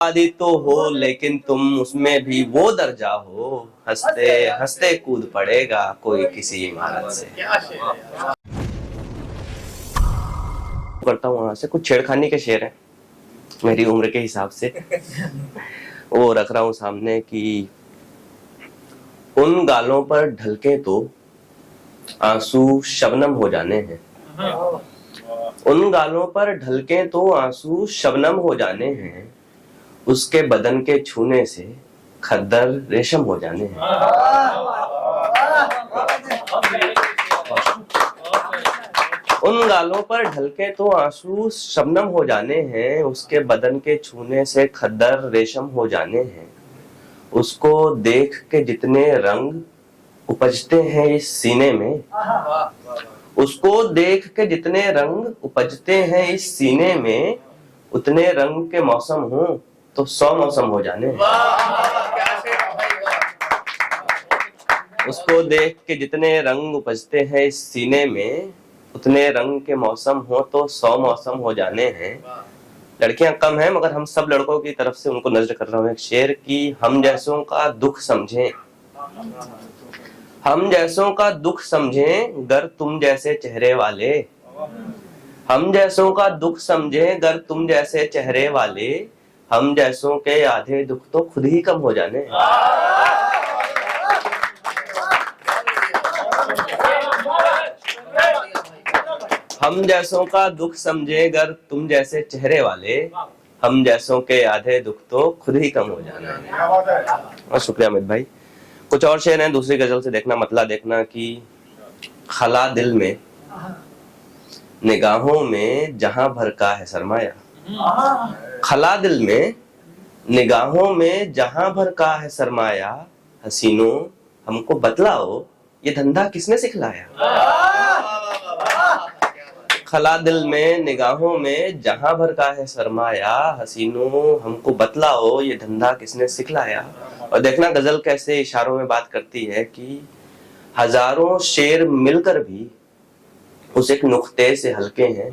आदि तो हो लेकिन तुम उसमें भी वो दर्जा हो, हंसते हंसते कूद पड़ेगा कोई किसी इमारत से। करता हूँ वहां से कुछ छेड़खानी के शेर हैं मेरी उम्र के हिसाब से। वो रख रहा हूं सामने कि उन गालों पर ढलके तो आंसू शबनम हो जाने हैं, उन गालों पर ढलके तो आंसू शबनम हो जाने हैं, उसके बदन के छूने से खद्दर रेशम हो जाने हैं। उन गालों पर ढलके तो आंसू शबनम हो जाने हैं, उसके बदन के छूने से खद्दर रेशम हो जाने हैं, उसको देख के जितने रंग उपजते हैं इस सीने में, उसको देख के जितने रंग उपजते हैं इस सीने में, उतने रंग के मौसम हो तो 100 मौसम हो जाने हैं। उसको देख के जितने रंग उपजते हैं इस सीने में, उतने रंग के मौसम हो तो 100 मौसम हो जाने हैं। लड़कियां कम हैं मगर हम सब लड़कों की तरफ से उनको नजर कर रहा हूं एक शेर की, हम जैसों का दुख समझें, हम जैसों का दुख समझें गर तुम जैसे चेहरे वाले, हम जैसों का दुख समझें गर तुम जैसे चेहरे वाले, हम जैसों के आधे दुख तो खुद ही कम हो जाने। हम जैसों का दुख समझे गर तुम जैसे चेहरे वाले, हम जैसों के आधे दुख तो खुद ही कम हो जाना है। और शुक्रिया अमित भाई। कुछ और शेर हैं दूसरी गजल से, देखना मतला देखना कि खला दिल में निगाहों में जहां भर का है सरमाया, खला दिल में निगाहों में जहां भर का है सरमाया, हसीनों हमको बतलाओ ये धंधा किसने सिखलाया। खला दिल में निगाहों में जहां भर का है सरमाया, हसीनों हमको बतलाओ ये धंधा किसने सिखलाया। और देखना गजल कैसे इशारों में बात करती है कि हजारों शेर मिलकर भी उस एक नुक्ते से हल्के हैं।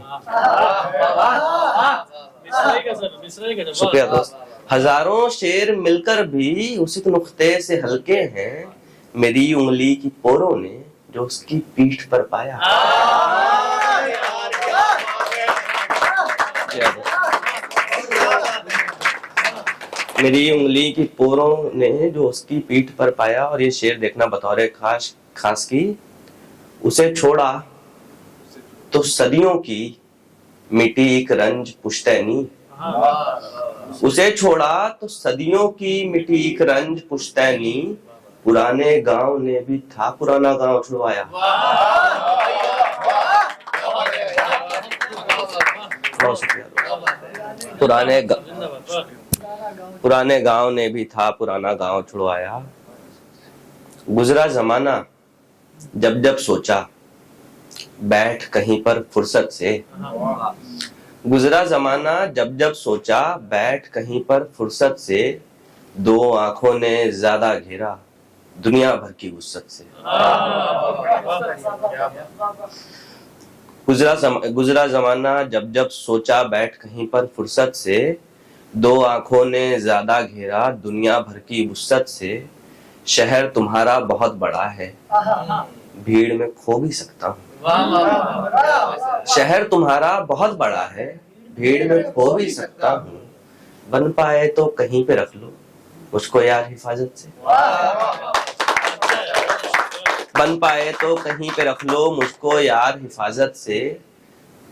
शुक्रिया दोस्त। हजारों शेर मिलकर भी उस एक नुक्ते से हल्के हैं, मेरी उंगली की पोरों ने जो उसकी पीठ पर पाया। मेरी उंगली की पोरों ने जो उसकी पीठ पर पाया। और ये शेर देखना बतौर खास की, उसे छोड़ा तो सदियों की मिटी एक रंज पुश्तैनी, उसे छोड़ा तो सदियों की मिटी एक रंज पुश्तैनी, पुराने गांव ने भी था पुराना गांव छुड़वाया। पुराने गांव ने भी था पुराना गांव छुड़वाया। गुजरा जमाना जब जब सोचा बैठ कहीं पर फुर्सत से, गुजरा जमाना जब जब सोचा बैठ कहीं पर फुर्सत से, दो आंखों ने ज्यादा घेरा दुनिया भर की वुसअत से। गुजरा जमाना जब जब सोचा बैठ कहीं पर फुर्सत से, दो आंखों ने ज्यादा घेरा दुनिया भर की वुसअत से, शहर तुम्हारा बहुत बड़ा है भीड़ में खो भी सकता हूँ। शहर तुम्हारा बहुत बड़ा है भीड़ में खो भी सकता हूँ, बन पाए तो कहीं पे रख लो मुझको यार हिफाजत से। बन पाए तो कहीं पे रख लो मुझको यार हिफाजत से,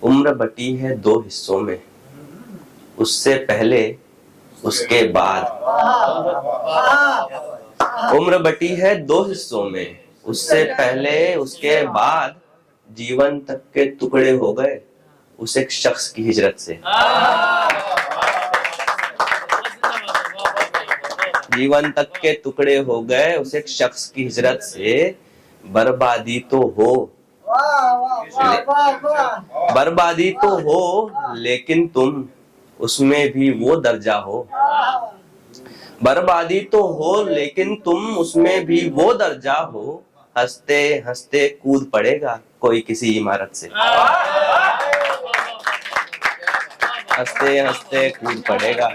उम्र बटी है दो हिस्सों में उससे पहले उसके बाद, उम्र बटी है दो हिस्सों में उससे पहले उसके बाद, जीवन तक के टुकड़े हो गए उस एक शख्स की हिजरत से। जीवन तक के टुकड़े हो गए उस एक शख्स की हिजरत से, बर्बादी तो हो, बर्बादी तो हो लेकिन तुम उसमें भी वो दर्जा हो, बर्बादी तो हो लेकिन तुम उसमें भी वो दर्जा हो, हंसते हंसते कूद पड़ेगा कोई किसी इमारत से। हंसते हंसते कूद पड़ेगा।